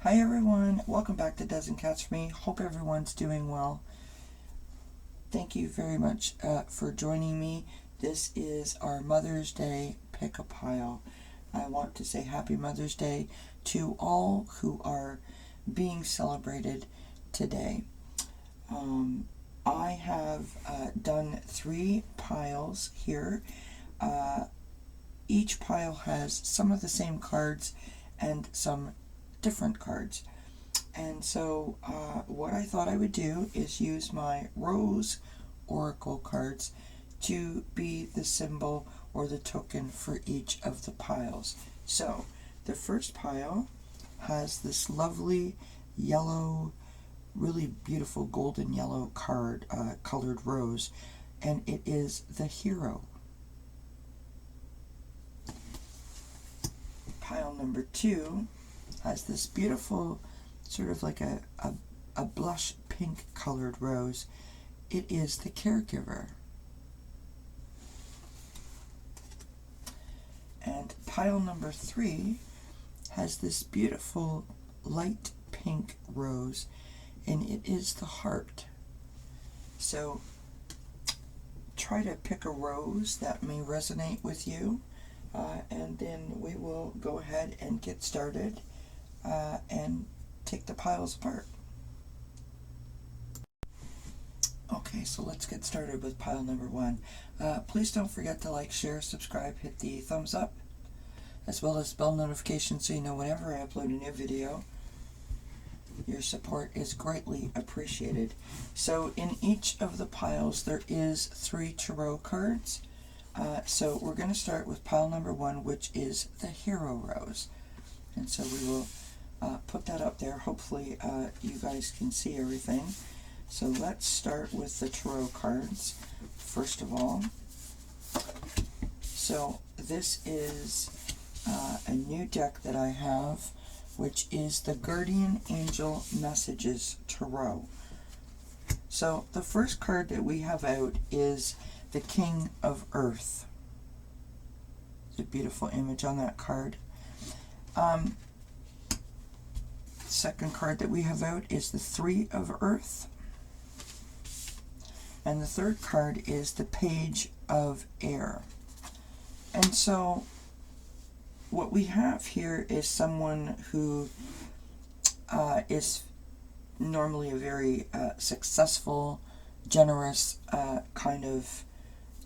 Hi everyone, welcome back to dzncats for me. Hope everyone's doing well. Thank you very much for joining me. This is our Mother's Day pick-a-pile. I want to say Happy Mother's Day to all who are being celebrated today. I have done 3 piles here. Each pile has some of the same cards and some different cards. And so what I thought I would do is use my Rose Oracle cards to be the symbol or the token for each of the piles. So the first pile has this lovely yellow, really beautiful golden yellow card, colored rose, and it is the Hero. Pile number 2 has this beautiful, sort of like a blush pink colored rose. It is the Caregiver. And pile number 3 has this beautiful light pink rose, and it is the Heart. So try to pick a rose that may resonate with you, and then we will go ahead and get started and take the piles apart. Okay, so let's get started with pile number 1. Please don't forget to like, share, subscribe, hit the thumbs up, as well as bell notifications so you know whenever I upload a new video. Your support is greatly appreciated. So in each of the piles there is 3 tarot cards. So we're going to start with pile number 1, which is the Hero Rose. And so we will put that up there. Hopefully you guys can see everything. So let's start with the tarot cards first of all. So this is a new deck that I have, which is the Guardian Angel Messages Tarot. So the first card that we have out is the King of Earth. There's a beautiful image on that card. Second card that we have out is the 3 of Earth. And the third card is the Page of Air. And so what we have here is someone who is normally a very successful, generous kind of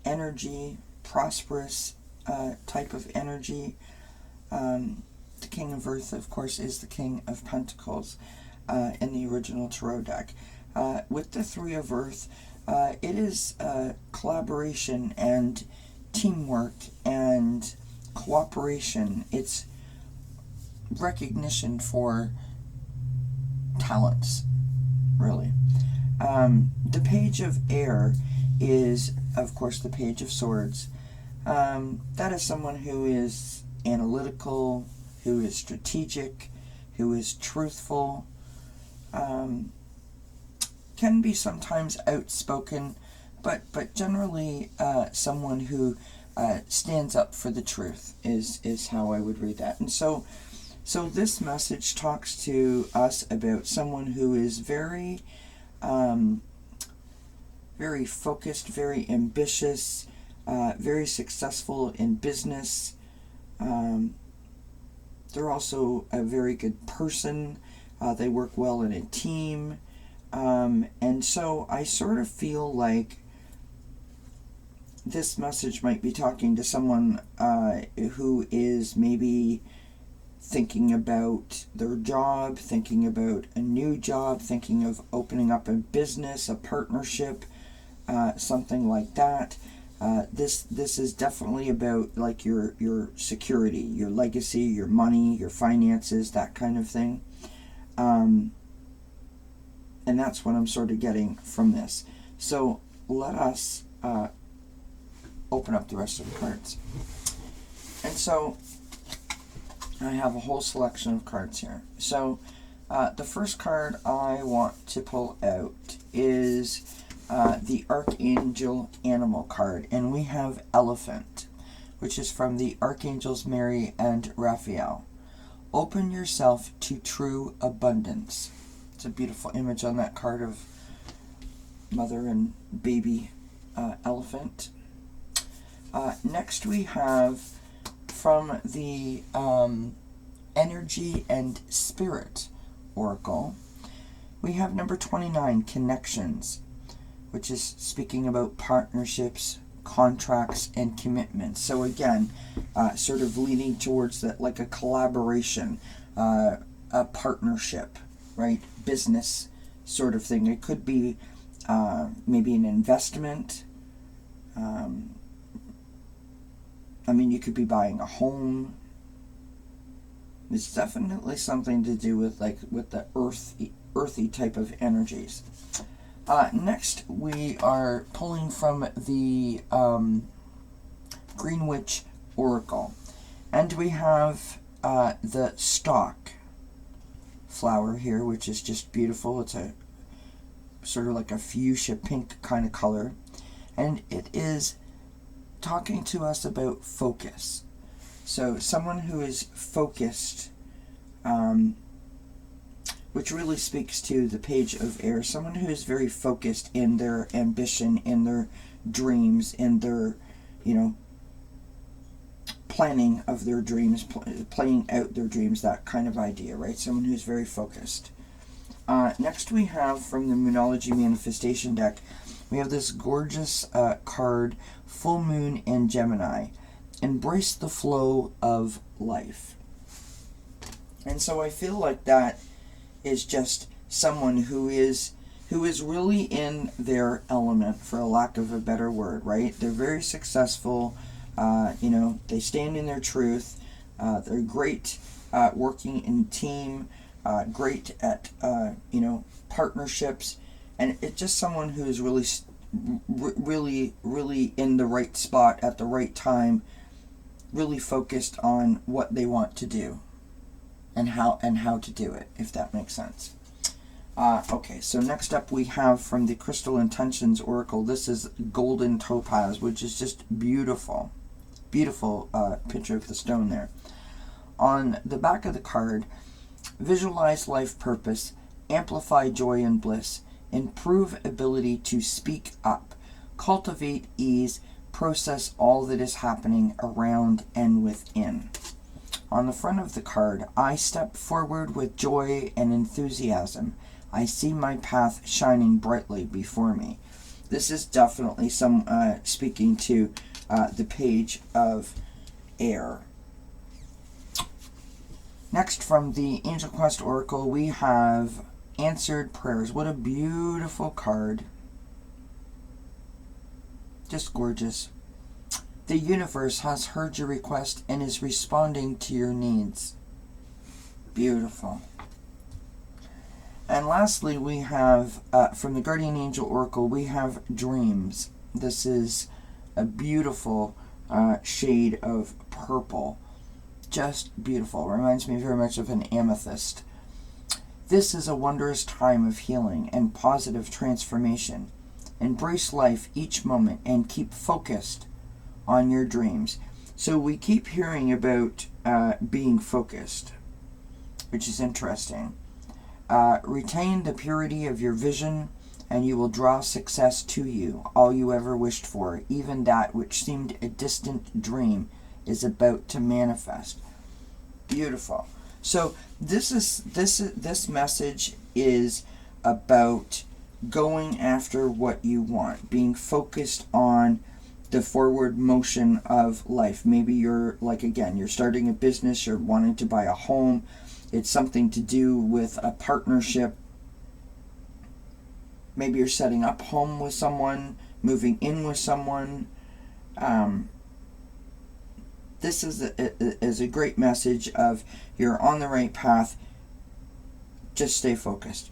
energy, prosperous type of energy. The King of Earth, of course, is the King of Pentacles in the original tarot deck. With the 3 of Earth, it is collaboration and teamwork and cooperation. It's recognition for talents, really. The Page of Air is, of course, the Page of Swords. That is someone who is analytical, who is strategic, who is truthful, can be sometimes outspoken, but generally someone who stands up for the truth is how I would read that. And so this message talks to us about someone who is very very focused, very ambitious, very successful in business. They're also a very good person. They work well in a team. And so I sort of feel like this message might be talking to someone who is maybe thinking about their job, thinking about a new job, thinking of opening up a business, a partnership, something like that. This is definitely about like your security, your legacy, your money, your finances, that kind of thing. And that's what I'm sort of getting from this. So let us open up the rest of the cards. And so I have a whole selection of cards here. So the first card I want to pull out is the Archangel Animal card. And we have Elephant, which is from the Archangels Mary and Raphael. Open yourself to true abundance. It's a beautiful image on that card of mother and baby elephant. Next we have from the Energy and Spirit Oracle, we have number 29, Connections, which is speaking about partnerships, contracts, and commitments. So again, sort of leaning towards that, like a collaboration, a partnership, right? Business sort of thing. It could be maybe an investment. I mean, you could be buying a home. It's definitely something to do with the earthy type of energies. Next, we are pulling from the Greenwich Oracle, and we have the stalk flower here, which is just beautiful. It's a sort of like a fuchsia pink kind of color, and it is talking to us about focus. So someone who is focused, which really speaks to the Page of Air, someone who is very focused in their ambition, in their dreams, in their, planning of their dreams, playing out their dreams, that kind of idea, right? Someone who's very focused. Next we have from the Moonology Manifestation deck, we have this gorgeous card, Full Moon in Gemini. Embrace the flow of life. And so I feel like that is just someone who is really in their element, for a lack of a better word, right? They're very successful. They stand in their truth. They're great working in team, great at partnerships, and it's just someone who is really in the right spot at the right time, really focused on what they want to do and how to do it, if that makes sense. Okay, so next up we have from the Crystal Intentions Oracle, this is Golden Topaz, which is just beautiful. Beautiful picture of the stone there. On the back of the card, visualize life purpose, amplify joy and bliss, improve ability to speak up, cultivate ease, process all that is happening around and within. On the front of the card, I step forward with joy and enthusiasm. I see my path shining brightly before me. This is definitely speaking to the Page of Air. Next, from the Angel Quest Oracle, we have Answered Prayers. What a beautiful card. Just gorgeous. The universe has heard your request and is responding to your needs. Beautiful. And lastly, we have, from the Guardian Angel Oracle, we have Dreams. This is a beautiful shade of purple. Just beautiful. Reminds me very much of an amethyst. This is a wondrous time of healing and positive transformation. Embrace life each moment and keep focused on your dreams. So we keep hearing about being focused, which is interesting. Retain the purity of your vision, and you will draw success to you, all you ever wished for. Even that which seemed a distant dream is about to manifest. Beautiful. So this message is about going after what you want, being focused on the forward motion of life. Maybe you're you're starting a business, you're wanting to buy a home. It's something to do with a partnership. Maybe you're setting up home with someone, moving in with someone. This is a great message of you're on the right path. Just stay focused.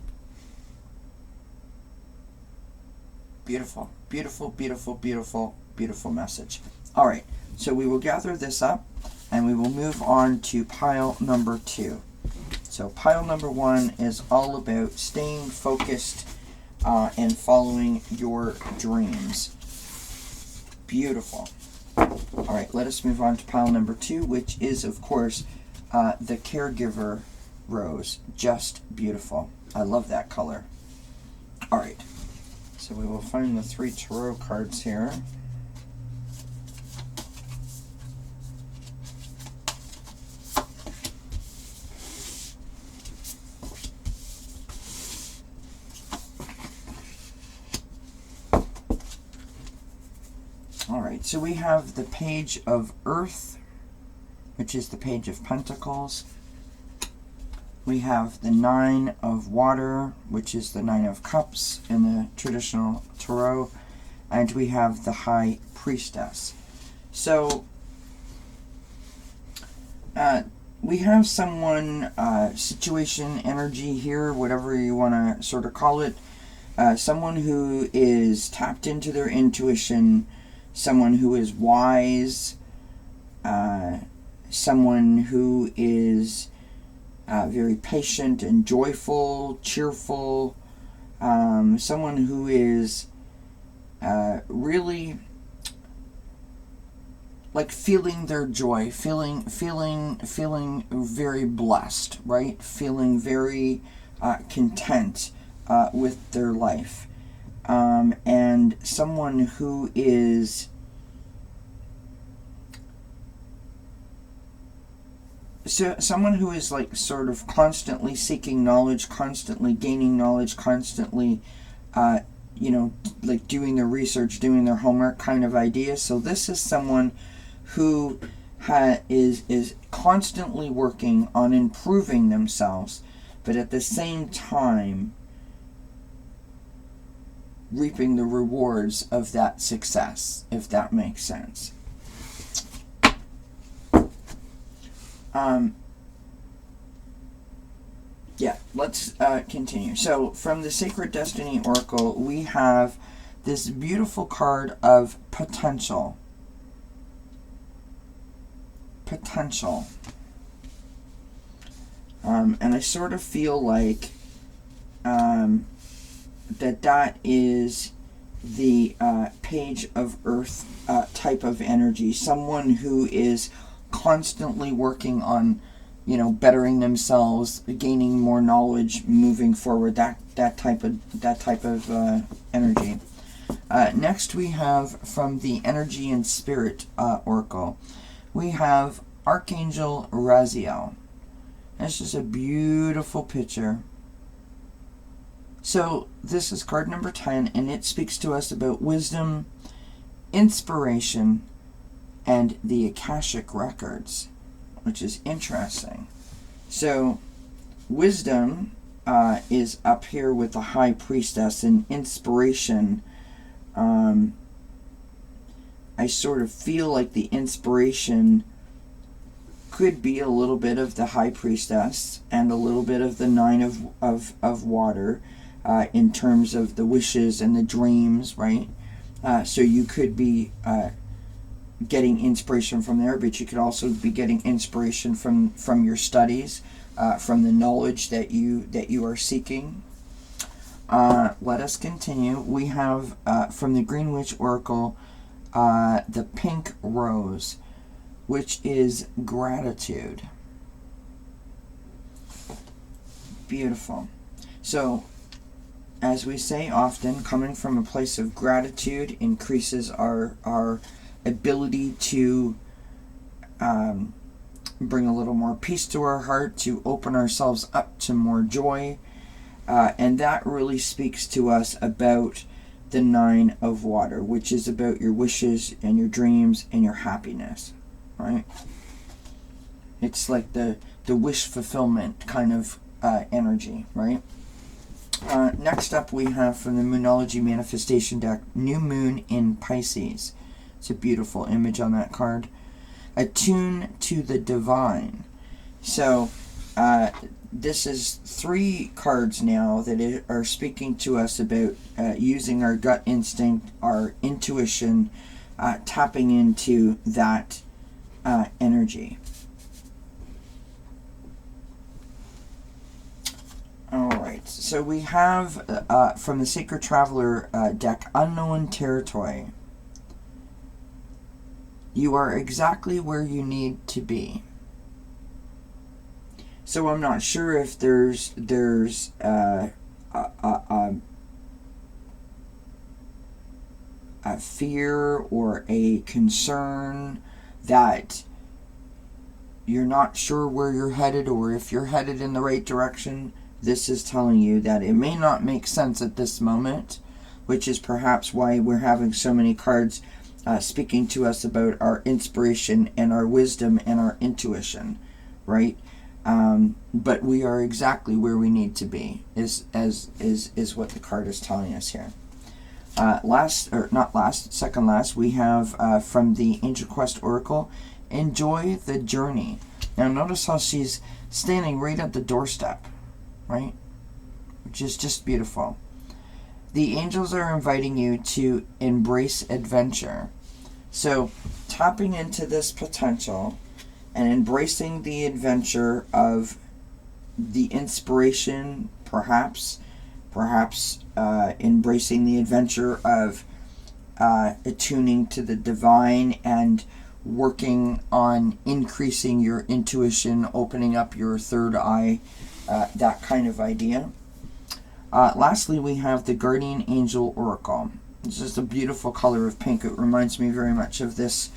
Beautiful, beautiful, beautiful, beautiful, beautiful message. All right, so we will gather this up and we will move on to pile number 2. So pile number 1 is all about staying focused and following your dreams. Beautiful. All right, let us move on to pile number 2, which is, of course, the Caregiver Rose. Just beautiful. I love that color. All right. So we will find the 3 tarot cards here. All right, so we have the Page of Earth, which is the Page of Pentacles. We have the 9 of Water, which is the 9 of Cups in the traditional tarot. And we have the High Priestess. So, we have someone, situation, energy here, whatever you want to sort of call it. Someone who is tapped into their intuition, someone who is wise, someone who is very patient and joyful, cheerful, someone who is really like feeling their joy, feeling very blessed, right? Feeling very content with their life. And someone who is someone who is like sort of constantly seeking knowledge, constantly gaining knowledge, constantly like doing their research, doing their homework kind of idea. So this is someone who is constantly working on improving themselves, but at the same time reaping the rewards of that success, if that makes sense. Yeah, let's continue. So from the Sacred Destiny Oracle, we have this beautiful card of potential. Potential. And I sort of feel like that is the Page of Earth type of energy. Someone who is constantly working on, bettering themselves, gaining more knowledge, moving forward. That type of energy. Next, we have from the Energy and Spirit Oracle, we have Archangel Raziel. This is a beautiful picture. So this is card number 10, and it speaks to us about wisdom, inspiration, and the Akashic Records, which is interesting. So wisdom is up here with the High Priestess, and inspiration, I sort of feel like the inspiration could be a little bit of the High Priestess and a little bit of the 9 of Water, in terms of the wishes and the dreams, right? So you could be getting inspiration from there, but you could also be getting inspiration from your studies, from the knowledge that you are seeking. Let us continue. We have from the Green Witch Oracle, the Pink Rose, which is gratitude. Beautiful. So, as we say often, coming from a place of gratitude increases our ability to bring a little more peace to our heart, to open ourselves up to more joy, and that really speaks to us about the 9 of Water, which is about your wishes and your dreams and your happiness, right? It's like the wish fulfillment kind of energy, right? Next up, we have from the Moonology Manifestation deck, New Moon in Pisces. It's a beautiful image on that card. Attune to the Divine. So, this is 3 cards now that are speaking to us about using our gut instinct, our intuition, tapping into that energy. Alright, so we have from the Sacred Traveler deck, Unknown Territory. You are exactly where you need to be. So I'm not sure if there's a fear or a concern that you're not sure where you're headed, or if you're headed in the right direction. This is telling you that it may not make sense at this moment, which is perhaps why we're having so many cards speaking to us about our inspiration and our wisdom and our intuition, right? But we are exactly where we need to be, is what the card is telling us here. Second last, we have from the Angel Quest Oracle, enjoy the journey. Now notice how she's standing right at the doorstep, right? Which is just beautiful. The angels are inviting you to embrace adventure. So tapping into this potential and embracing the adventure of the inspiration, perhaps embracing the adventure of attuning to the divine and working on increasing your intuition, opening up your third eye, that kind of idea. Lastly, we have the Guardian Angel Oracle. It's just a beautiful color of pink. It reminds me very much of this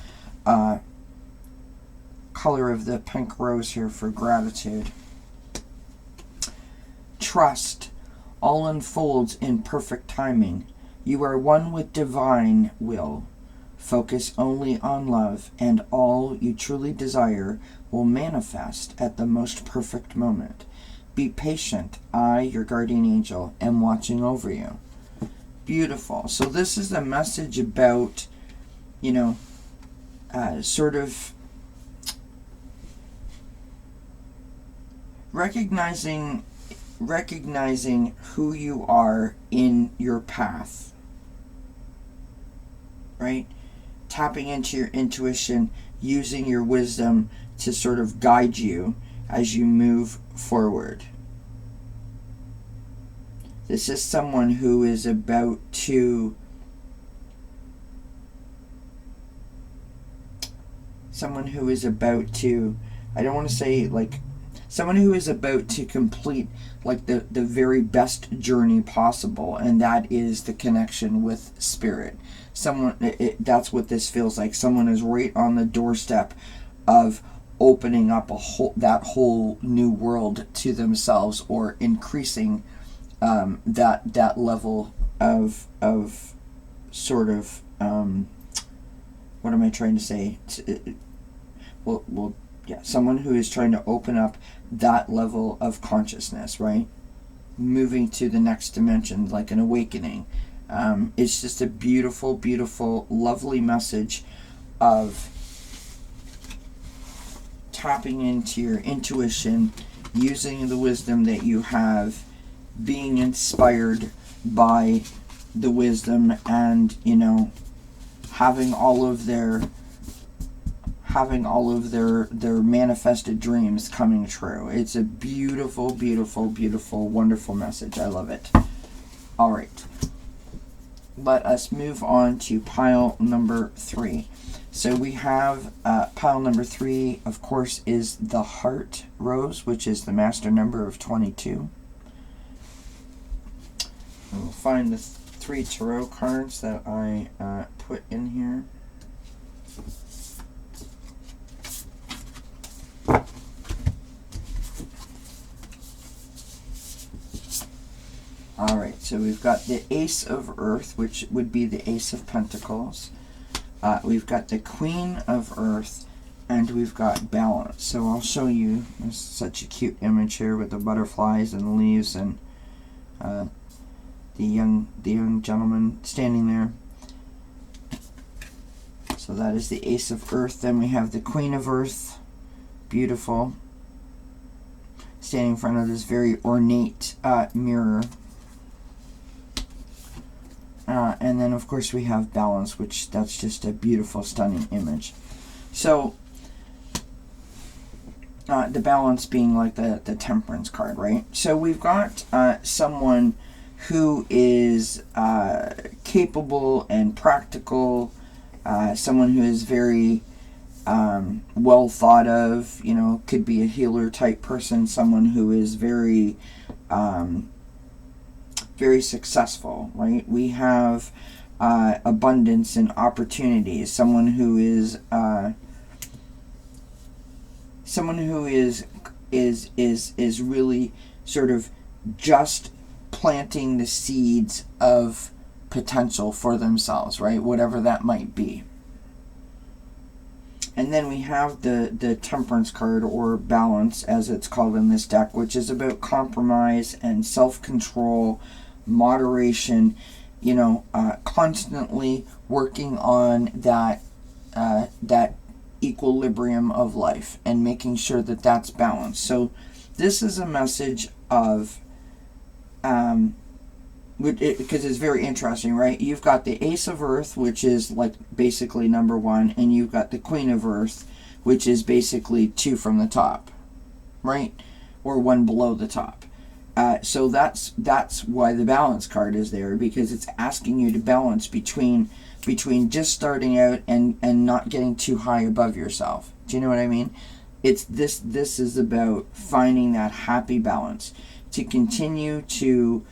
color of the pink rose here for gratitude. Trust. All unfolds in perfect timing. You are one with divine will. Focus only on love, and all you truly desire will manifest at the most perfect moment. Be patient. I, your guardian angel, am watching over you. Beautiful. So this is a message about, sort of recognizing who you are in your path, right? Tapping into your intuition, using your wisdom to sort of guide you as you move forward. This is someone who is about to I don't want to say like someone who is about to complete like the very best journey possible, and that is the connection with spirit. That's what this feels like. Someone is right on the doorstep of opening up that whole new world to themselves, or increasing that level of sort of what am I trying to say? Someone who is trying to open up that level of consciousness, right? Moving to the next dimension, like an awakening. It's just a beautiful, beautiful, lovely message of tapping into your intuition, using the wisdom that you have, being inspired by the wisdom, and having all of their manifested dreams coming true. It's a beautiful, beautiful, beautiful, wonderful message. I love it. All right. Let us move on to pile number 3. So we have pile number 3, of course, is the Heart Rose, which is the master number of 22. We'll find the 3 tarot cards that I put in here. Alright, so we've got the Ace of Earth, which would be the Ace of Pentacles. We've got the Queen of Earth, and we've got Balance. So I'll show you. There's such a cute image here with the butterflies and the leaves, and the young gentleman standing there. So that is the Ace of Earth. Then we have the Queen of Earth, beautiful, standing in front of this very ornate mirror. And then, of course, we have Balance, which that's just a beautiful, stunning image. So, the Balance being like the Temperance card, right? So we've got someone who is capable and practical, someone who is very well thought of, you know, could be a healer type person, someone who is very, very successful, right? We have abundance and opportunities, someone who is really sort of just planting the seeds of potential for themselves, right? Whatever that might be. And then we have the temperance card, or balance as it's called in this deck, which is about compromise and self-control, moderation, you know, constantly working on that equilibrium of life and making sure that that's balanced. So this is a message of because it's very interesting, right? You've got the Ace of Earth, which is like basically number one, and you've got the Queen of Earth, which is basically two from the top, right? Or one below the top. So that's why the balance card is there, because it's asking you to balance between just starting out and not getting too high above yourself. Do you know what I mean? It's this is about finding that happy balance, to continue to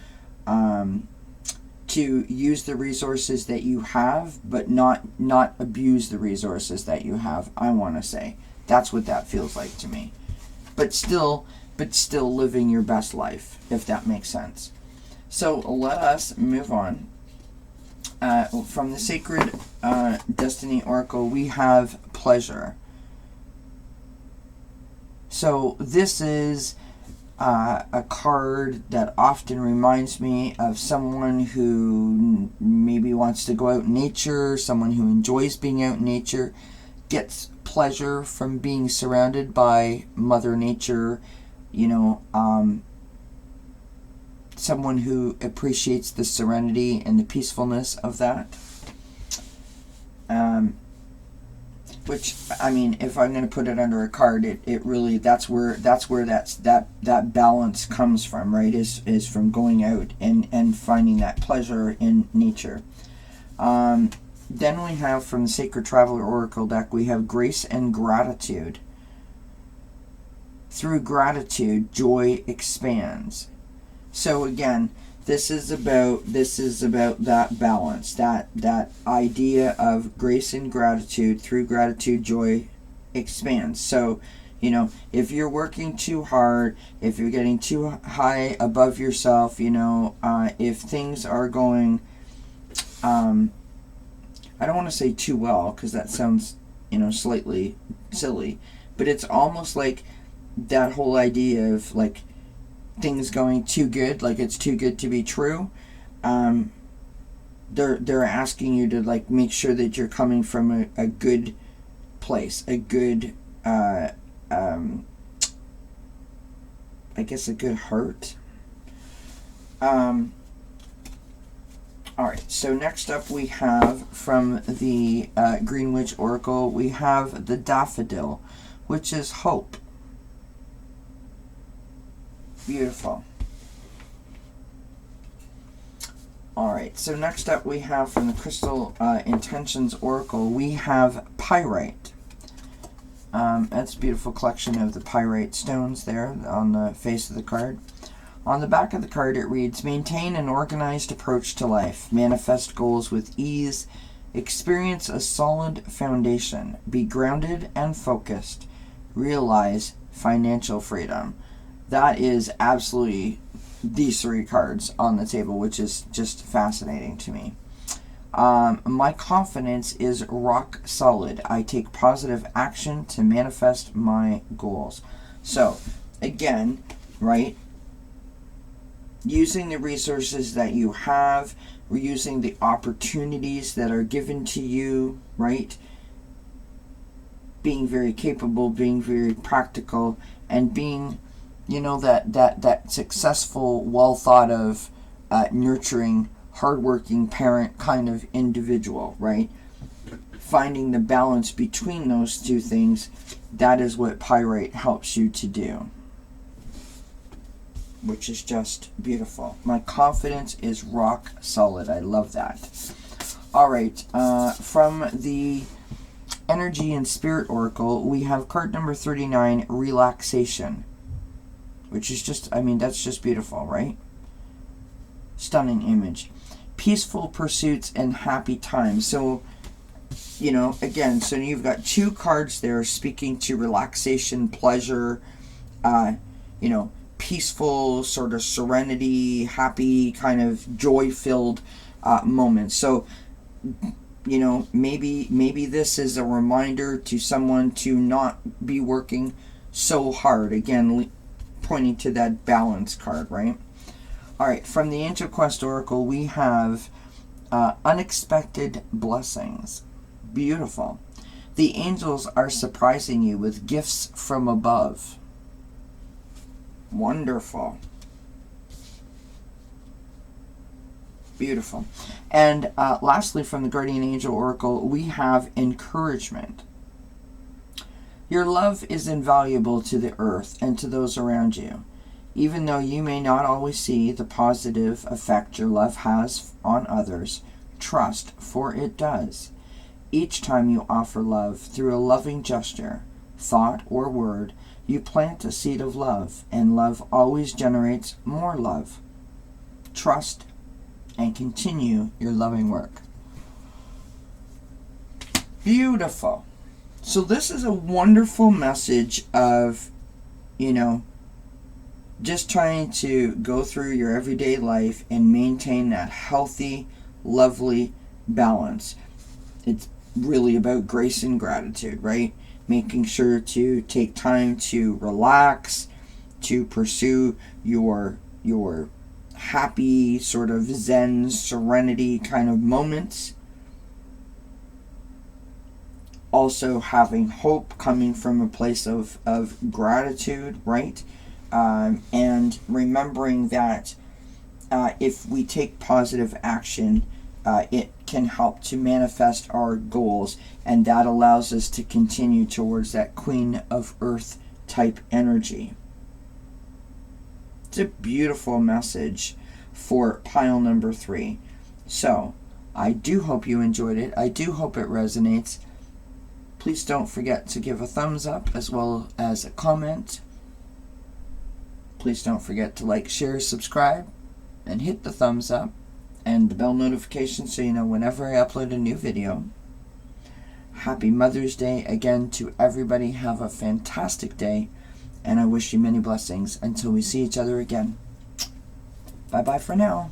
use the resources that you have, but not abuse the resources that you have. I want to say that's what that feels like to me, but still living your best life, if that makes sense. So let us move on. From the Sacred Destiny Oracle, we have pleasure. So this is a card that often reminds me of someone who maybe wants to go out in nature, someone who enjoys being out in nature, gets pleasure from being surrounded by Mother Nature, you know, someone who appreciates the serenity and the peacefulness of that. Which, I mean, if I'm going to put it under a card, it really, that's where that balance comes from, right? Is from going out and finding that pleasure in nature. Then we have, from the Sacred Traveler Oracle deck, we have grace and gratitude. Through gratitude, joy expands. So again, this is about that balance, that idea of grace and gratitude. Through gratitude, joy expands. So, you know, if you're working too hard, if you're getting too high above yourself, you know, if things are going, I don't want to say too well, because that sounds, you know, slightly silly, but it's almost like that whole idea of like things going too good, like it's too good to be true. They're asking you to like make sure that you're coming from a good place, a good I guess a good heart. Alright, so next up we have, from the Green Witch Oracle, we have the Daffodil, which is hope. Beautiful. Alright, so next up we have, from the Crystal Intentions Oracle, we have Pyrite. That's a beautiful collection of the pyrite stones there on the face of the card. On the back of the card it reads, maintain an organized approach to life, manifest goals with ease, experience a solid foundation, be grounded and focused, realize financial freedom. That is absolutely these three cards on the table, which is just fascinating to me. My confidence is rock solid. I take positive action to manifest my goals. So, again, right, using the resources that you have, using the opportunities that are given to you, right, being very capable, being very practical, and being, you know, that successful, well thought of, nurturing, hardworking parent kind of individual, right? Finding the balance between those two things, that is what Pyrite helps you to do, which is just beautiful. My confidence is rock solid. I love that. All right, from the Energy and Spirit Oracle, we have card number 39, Relaxation. Which is just, I mean, that's just beautiful, right? Stunning image. Peaceful pursuits and happy times. So, you know, again, so you've got two cards there speaking to relaxation, pleasure, you know, peaceful, sort of serenity, happy, kind of joy-filled moments. So, you know, maybe this is a reminder to someone to not be working so hard. Again, pointing to that balance card, right? All right, from the Angel Quest Oracle, we have Unexpected Blessings. Beautiful. The angels are surprising you with gifts from above. Wonderful. Beautiful. And lastly, from the Guardian Angel Oracle, we have Encouragement. Your love is invaluable to the earth and to those around you. Even though you may not always see the positive effect your love has on others, trust, for it does. Each time you offer love through a loving gesture, thought, or word, you plant a seed of love, and love always generates more love. Trust and continue your loving work. Beautiful. So this is a wonderful message of, you know, just trying to go through your everyday life and maintain that healthy, lovely balance. It's really about grace and gratitude, right? Making sure to take time to relax, to pursue your happy, sort of zen, serenity kind of moments. Also having hope coming from a place of gratitude, right? And remembering that if we take positive action, it can help to manifest our goals, and that allows us to continue towards that Queen of Earth type energy. It's a beautiful message for pile number 3. So, I do hope you enjoyed it. I do hope it resonates. Please don't forget to give a thumbs up as well as a comment. Please don't forget to like, share, subscribe, and hit the thumbs up and the bell notification so you know whenever I upload a new video. Happy Mother's Day again to everybody. Have a fantastic day, and I wish you many blessings until we see each other again. Bye-bye for now.